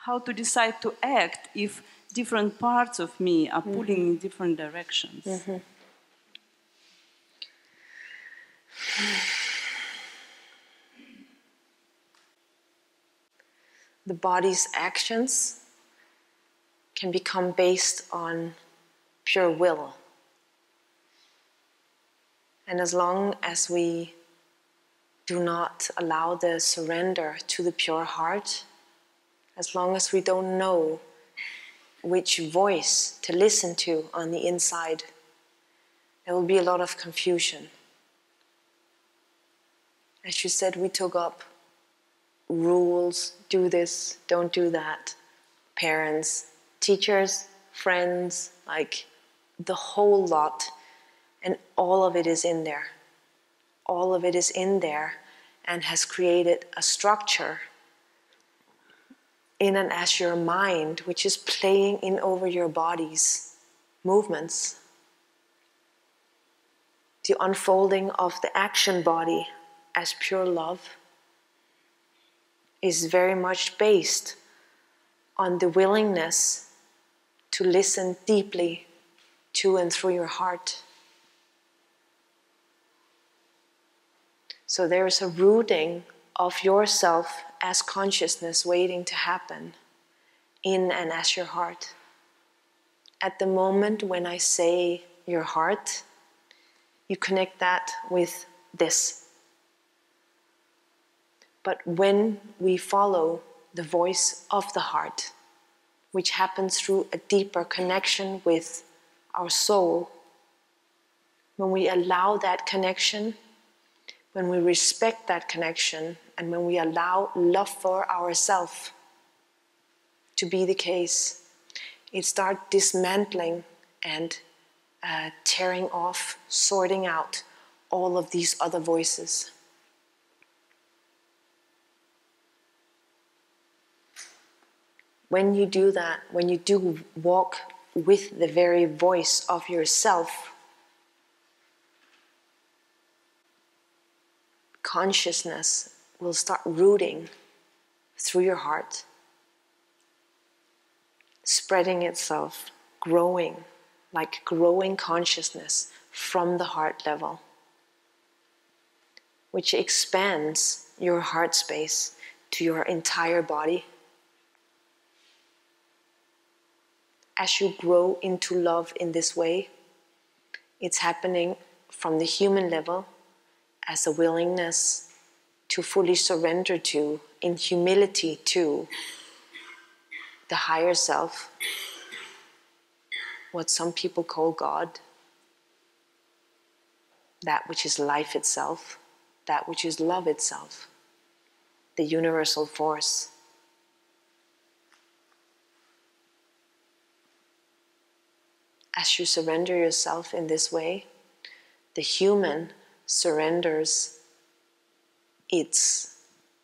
how to decide to act if different parts of me are pulling in different directions. The body's actions can become based on pure will. And as long as we do not allow the surrender to the pure heart, as long as we don't know which voice to listen to on the inside, there will be a lot of confusion. As you said, we took up rules, do this, don't do that. Parents, teachers, friends, like the whole lot. And all of it is in there. All of it is in there and has created a structure in and as your mind, which is playing in over your body's movements. The unfolding of the action body as pure love is very much based on the willingness to listen deeply to and through your heart. So there is a rooting of yourself as consciousness waiting to happen in and as your heart. At the moment when I say your heart, you connect that with this. But when we follow the voice of the heart, which happens through a deeper connection with our soul, when we allow that connection, when we respect that connection, and when we allow love for ourselves to be the case, it starts dismantling and tearing off, sorting out all of these other voices. When you do that, when you do walk with the very voice of yourself, consciousness will start rooting through your heart, spreading itself, growing, like growing consciousness from the heart level, which expands your heart space to your entire body. As you grow into love in this way, it's happening from the human level as a willingness to fully surrender to, in humility to, the higher self, what some people call God, that which is life itself, that which is love itself, the universal force. As you surrender yourself in this way, the human surrenders its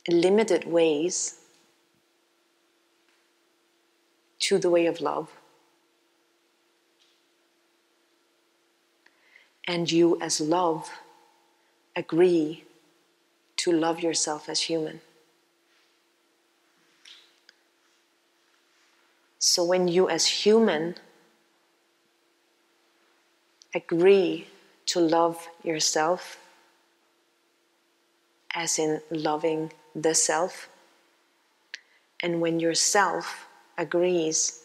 limited ways to the way of love. And you as love agree to love yourself as human. So when you as human agree to love yourself, as in loving the self, and when yourself agrees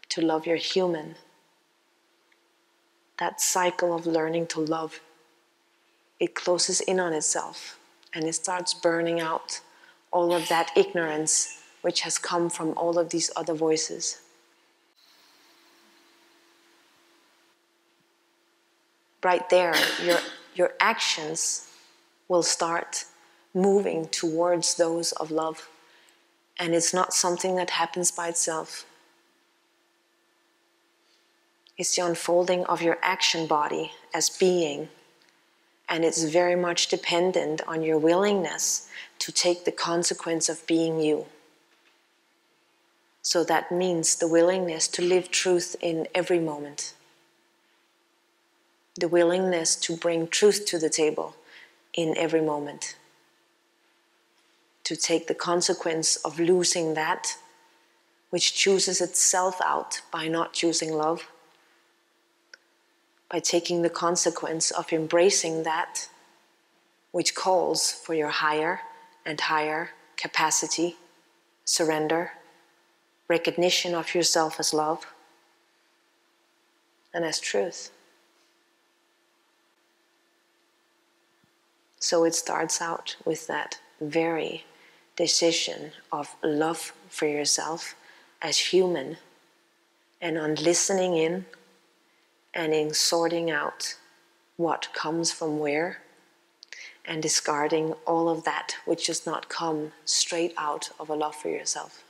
to love your human, that cycle of learning to love, it closes in on itself and it starts burning out all of that ignorance which has come from all of these other voices. Right there, your actions will start moving towards those of love. And it's not something that happens by itself. It's the unfolding of your action body as being. And it's very much dependent on your willingness to take the consequence of being you. So that means the willingness to live truth in every moment. The willingness to bring truth to the table in every moment. To take the consequence of losing that which chooses itself out by not choosing love, by taking the consequence of embracing that which calls for your higher and higher capacity, surrender, recognition of yourself as love and as truth. So it starts out with that very decision of love for yourself as human, and on listening in and in sorting out what comes from where, and discarding all of that which does not come straight out of a love for yourself.